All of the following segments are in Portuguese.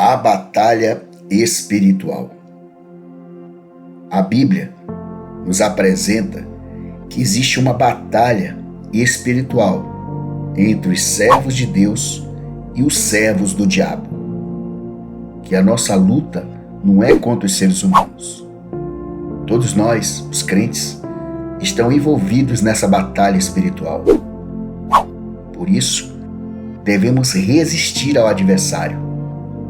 A batalha espiritual. A Bíblia nos apresenta que existe uma batalha espiritual entre os servos de Deus e os servos do diabo. Que a nossa luta não é contra os seres humanos. Todos nós, os crentes, estão envolvidos nessa batalha espiritual. Por isso, devemos resistir ao adversário,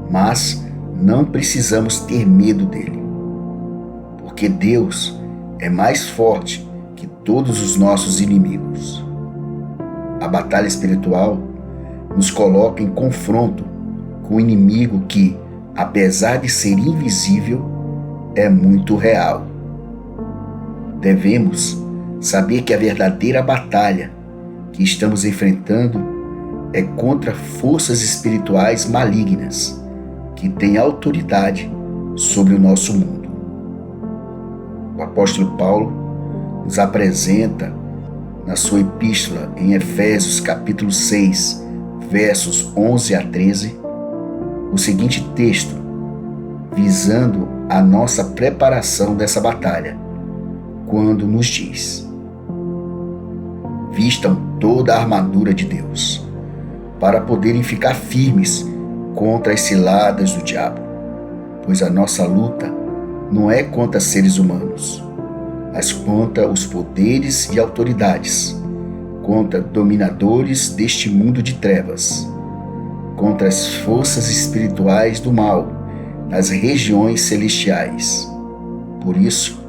mas não precisamos ter medo dele, porque Deus é mais forte que todos os nossos inimigos. A batalha espiritual nos coloca em confronto com um inimigo que, apesar de ser invisível, é muito real. Devemos saber que a verdadeira batalha que estamos enfrentando é contra forças espirituais malignas que têm autoridade sobre o nosso mundo. O apóstolo Paulo nos apresenta na sua epístola em Efésios capítulo 6, versos 11 a 13, o seguinte texto, visando a nossa preparação dessa batalha, quando nos diz: vistam toda a armadura de Deus, para poderem ficar firmes contra as ciladas do diabo, pois a nossa luta não é contra seres humanos, mas contra os poderes e autoridades, contra dominadores deste mundo de trevas, contra as forças espirituais do mal nas regiões celestiais. Por isso,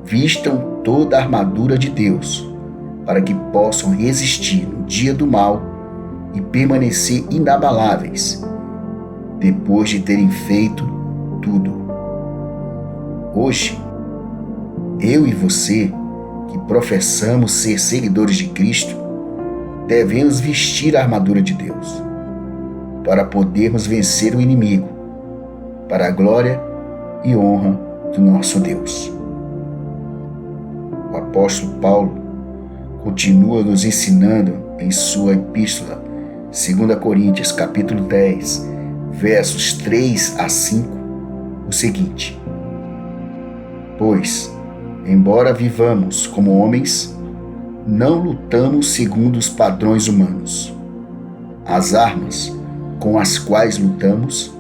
vistam toda a armadura de Deus, para que possam resistir no dia do mal e permanecer inabaláveis, depois de terem feito tudo. Hoje, eu e você, que professamos ser seguidores de Cristo, devemos vestir a armadura de Deus, para podermos vencer o inimigo, para a glória e honra do nosso Deus. O apóstolo Paulo continua nos ensinando em sua epístola, 2 Coríntios capítulo 10, versos 3 a 5, o seguinte: pois, embora vivamos como homens, não lutamos segundo os padrões humanos. As armas com as quais lutamos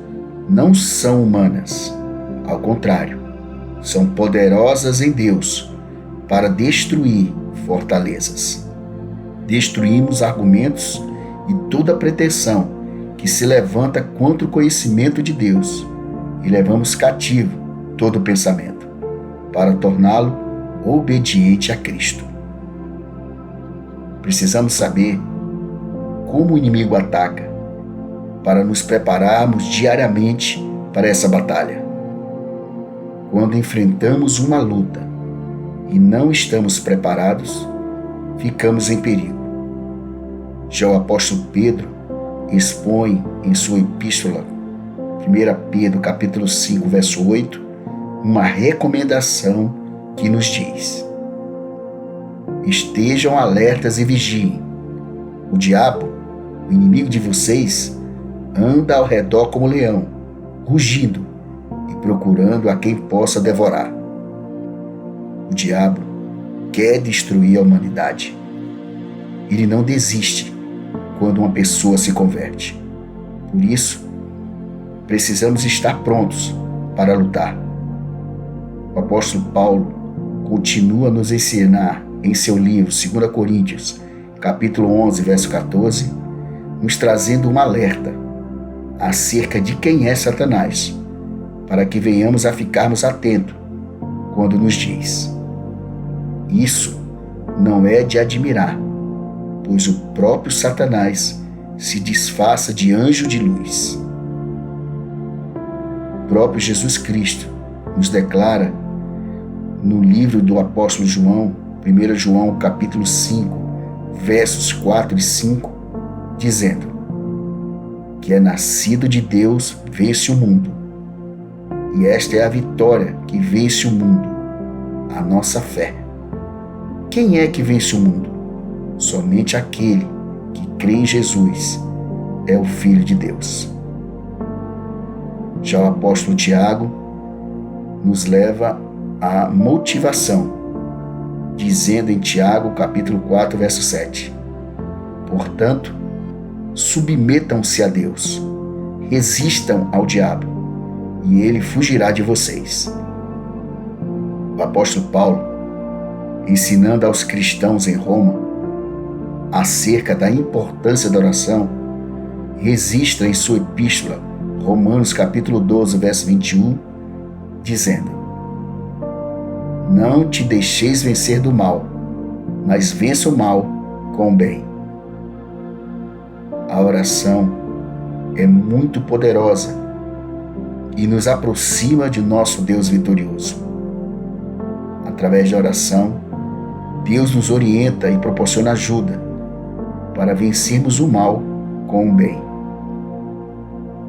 não são humanas, ao contrário, são poderosas em Deus para destruir fortalezas. Destruímos argumentos e toda pretensão que se levanta contra o conhecimento de Deus e levamos cativo todo pensamento para torná-lo obediente a Cristo. Precisamos saber como o inimigo ataca para nos prepararmos diariamente para essa batalha. Quando enfrentamos uma luta e não estamos preparados, ficamos em perigo. Já o apóstolo Pedro expõe em sua epístola, 1 Pedro capítulo 5, verso 8, uma recomendação que nos diz: estejam alertas e vigiem. O diabo, o inimigo de vocês, anda ao redor como leão, rugindo e procurando a quem possa devorar. O diabo quer destruir a humanidade. Ele não desiste quando uma pessoa se converte. Por isso, precisamos estar prontos para lutar. O apóstolo Paulo continua a nos ensinar em seu livro 2 Coríntios, capítulo 11, verso 14, nos trazendo um alerta acerca de quem é Satanás, para que venhamos a ficarmos atentos quando nos diz: isso não é de admirar, pois o próprio Satanás se disfarça de anjo de luz. O próprio Jesus Cristo nos declara no livro do apóstolo João, 1 João capítulo 5, versos 4 e 5, dizendo que é nascido de Deus vence o mundo. E esta é a vitória que vence o mundo, a nossa fé. Quem é que vence o mundo? Somente aquele que crê em Jesus é o Filho de Deus. Já o apóstolo Tiago nos leva à motivação, dizendo em Tiago, capítulo 4, verso 7: portanto, submetam-se a Deus, resistam ao diabo, e ele fugirá de vocês. O apóstolo Paulo, ensinando aos cristãos em Roma acerca da importância da oração, registra em sua epístola, Romanos capítulo 12, verso 21, dizendo: não te deixeis vencer do mal, mas vença o mal com o bem. A oração é muito poderosa e nos aproxima de nosso Deus vitorioso. Através da oração, Deus nos orienta e proporciona ajuda para vencermos o mal com o bem.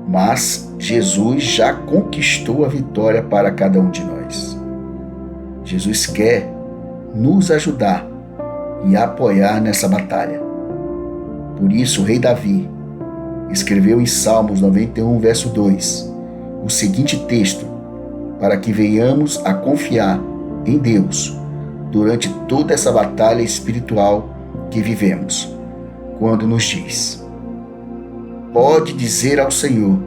Mas Jesus já conquistou a vitória para cada um de nós. Jesus quer nos ajudar e apoiar nessa batalha. Por isso, o rei Davi escreveu em Salmos 91, verso 2, o seguinte texto, para que venhamos a confiar em Deus durante toda essa batalha espiritual que vivemos, quando nos diz: pode dizer ao Senhor,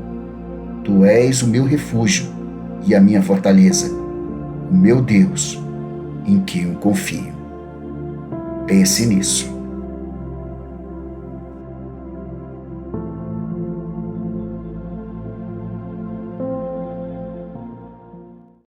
tu és o meu refúgio e a minha fortaleza, o meu Deus, em quem eu confio. Pense nisso.